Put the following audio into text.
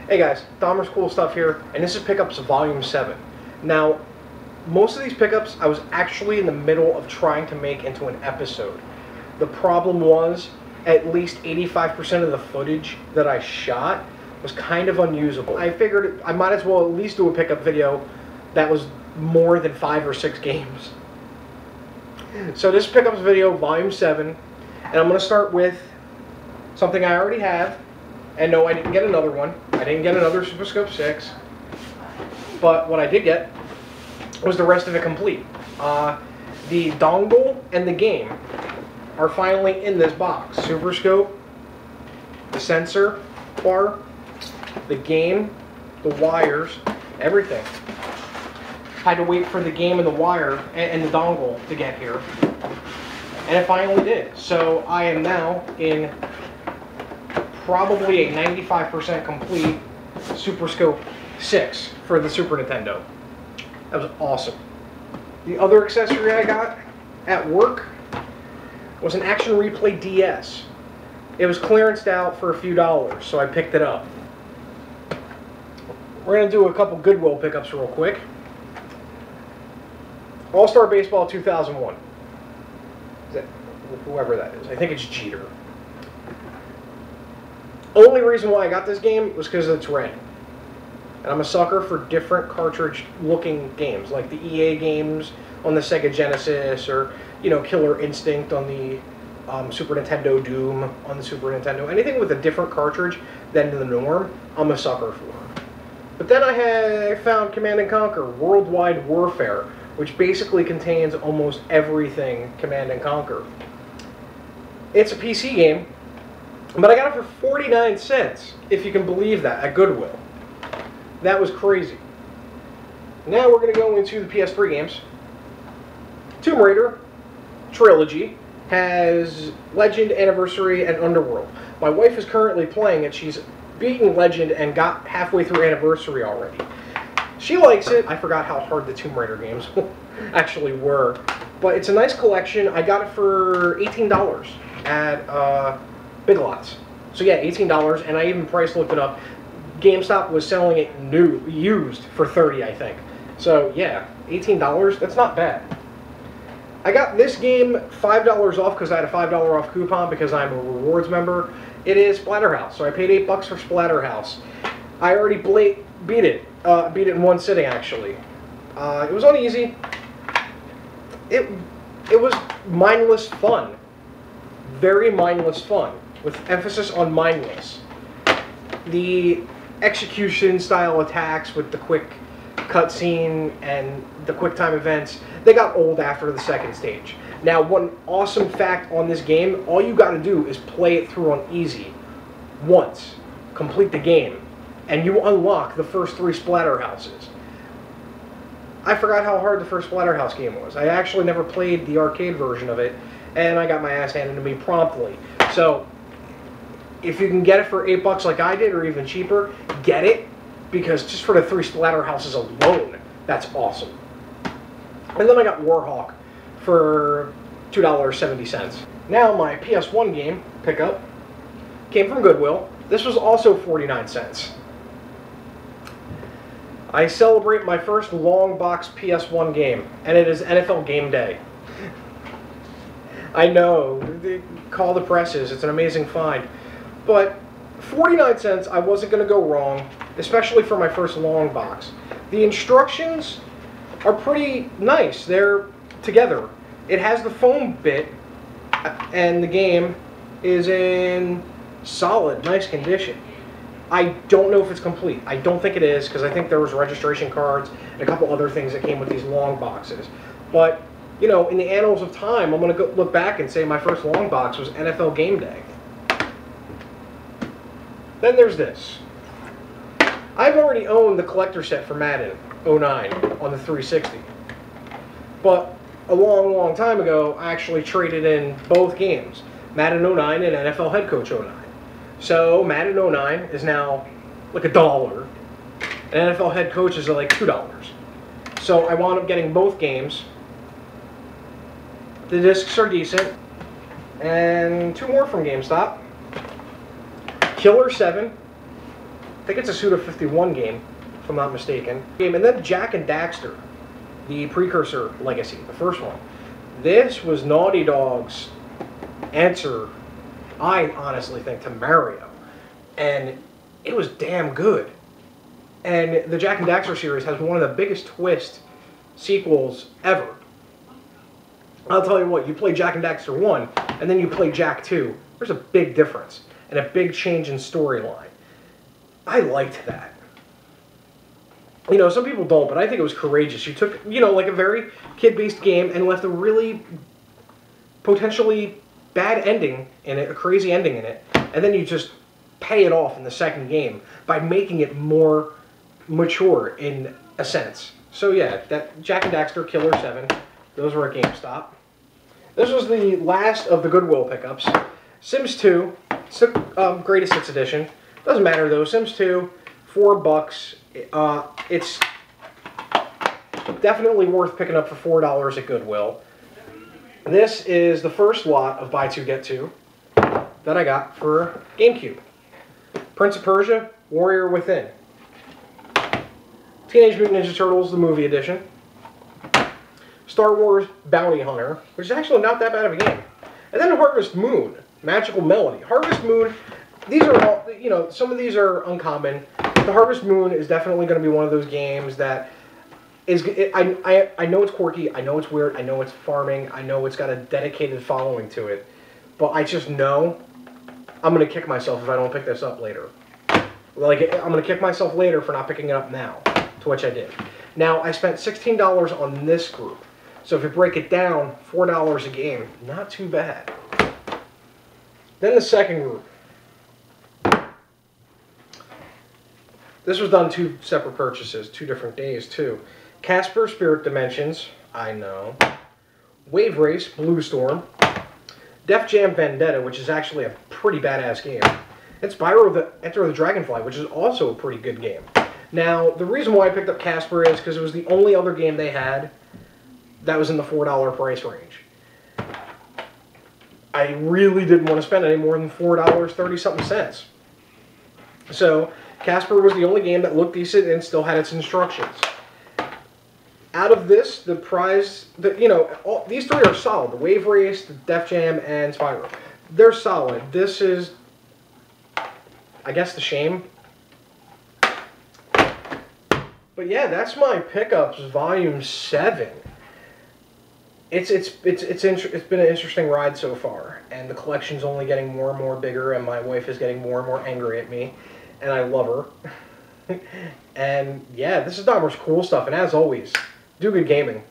Hey guys, Dahmer's Cool Stuff here, and this is Pickups Volume 7. Now, most of these pickups I was actually in the middle of trying to make into an episode. The problem was, at least 85% of the footage that I shot was kind of unusable. I figured I might as well at least do a pickup video that was more than 5 or 6 games. So this is Pickups Video Volume 7, and I'm going to start with something I already have. And no, I didn't get another one. I didn't get another Super Scope 6. But what I did get was the rest of it complete. The dongle and the game are finally in this box. Super Scope, the sensor bar, the game, the wires, everything. Had to wait for the game and the wire and the dongle to get here. And it finally did. So I am now in probably a 95% complete Super Scope 6 for the Super Nintendo. That was awesome. The other accessory I got at work was an Action Replay DS. It was clearanced out for a few dollars, so I picked it up. We're going to do a couple Goodwill pickups real quick. All-Star Baseball 2001. Is that whoever that is? I think it's Jeter. Only reason why I got this game was because it's red. And I'm a sucker for different cartridge-looking games, like the EA games on the Sega Genesis, or, you know, Killer Instinct on the Super Nintendo, Doom on the Super Nintendo. Anything with a different cartridge than the norm, I'm a sucker for. But then I found Command & Conquer Worldwide Warfare, which basically contains almost everything Command & Conquer. It's a PC game, but I got it for 49 cents, if you can believe that, at Goodwill. That was crazy. Now we're going to go into the PS3 games. Tomb Raider Trilogy has Legend, Anniversary, and Underworld. My wife is currently playing it. She's beaten Legend and got halfway through Anniversary already. She likes it. I forgot how hard the Tomb Raider games actually were. But it's a nice collection. I got it for $18 at Big Lots. So yeah, $18, and I even price looked it up. GameStop was selling it new, used for $30, I think. So yeah, $18, that's not bad. I got this game $5 off because I had a $5 off coupon because I'm a rewards member. It is Splatterhouse, so I paid $8 for Splatterhouse. I already beat it. Beat it in one sitting, actually. It was on easy. It was mindless fun. Very mindless fun, with emphasis on mindless. The execution style attacks with the quick cutscene and the quick time events, they got old after the second stage. Now, one awesome fact on this game, all you gotta do is play it through on easy once, complete the game, and you unlock the first 3 Splatterhouses. I forgot how hard the first Splatterhouse game was. I actually never played the arcade version of it, and I got my ass handed to me promptly. So, if you can get it for $8 like I did, or even cheaper, get it, because just for the 3 Splatterhouses alone, that's awesome. And then I got Warhawk for $2.70. Now my PS1 game pickup came from Goodwill. This was also 49 cents. I celebrate my first long box PS1 game, and it is NFL Game Day. I know, call the presses, it's an amazing find. But 49 cents, I wasn't going to go wrong, especially for my first long box. The instructions are pretty nice. They're together. It has the foam bit, and the game is in solid, nice condition. I don't know if it's complete. I don't think it is, because I think there was registration cards and a couple other things that came with these long boxes. But, you know, in the annals of time, I'm going to look back and say my first long box was NFL Game Day. Then there's this. I've already owned the collector set for Madden 09 on the 360. But a long, long time ago, I actually traded in both games, Madden 09 and NFL Head Coach 09. So Madden 09 is now like $1, and NFL Head Coach is like $2. So I wound up getting both games. The discs are decent. And 2 more from GameStop. Killer 7 I think it's a Suda 51 game, if I'm not mistaken. And then Jak and Daxter, the precursor legacy, the first one. This was Naughty Dog's answer, I honestly think, to Mario. And it was damn good. And the Jak and Daxter series has one of the biggest twist sequels ever. I'll tell you what, you play Jak and Daxter 1, and then you play Jak 2, there's a big difference, and a big change in storyline. I liked that. You know, some people don't, but I think it was courageous. You took, you know, like a very kid-based game and left a really potentially bad ending in it, a crazy ending in it, and then you just pay it off in the second game by making it more mature in a sense. So yeah, that Jak and Daxter, Killer 7, those were at GameStop. This was the last of the Goodwill pickups. Sims 2, Greatest Hits Edition. Doesn't matter though, Sims 2, $4. It's definitely worth picking up for $4 at Goodwill. This is the first lot of Buy 2 Get 2 that I got for GameCube. Prince of Persia, Warrior Within. Teenage Mutant Ninja Turtles, the movie edition. Star Wars Bounty Hunter, which is actually not that bad of a game. And then Harvest Moon, Magical Melody. Harvest Moon, these are all, you know, some of these are uncommon. The Harvest Moon is definitely going to be one of those games that is, I know it's quirky, I know it's weird, I know it's farming, I know it's got a dedicated following to it, but I just know I'm going to kick myself if I don't pick this up later. Like, I'm going to kick myself later for not picking it up now, to which I did. Now, I spent $16 on this group. So if you break it down, $4 a game, not too bad. Then the second group. This was done 2 separate purchases, 2 different days too. Casper Spirit Dimensions, I know. Wave Race, Blue Storm. Def Jam Vendetta, which is actually a pretty badass game. And Spyro the Enter the Dragonfly, which is also a pretty good game. Now, the reason why I picked up Casper is because it was the only other game they had that was in the $4 price range. I really didn't want to spend any more than $4.30-something cents. So, Casper was the only game that looked decent and still had its instructions. Out of this, the prize, you know, these 3 are solid. The Wave Race, the Def Jam, and Spyro. They're solid. This is, I guess, the shame. But yeah, that's my pickups, Volume 7. It's been an interesting ride so far, and the collection's only getting more and more bigger, and my wife is getting more and more angry at me, and I love her. And yeah, this is not much cool stuff, and as always, do good gaming.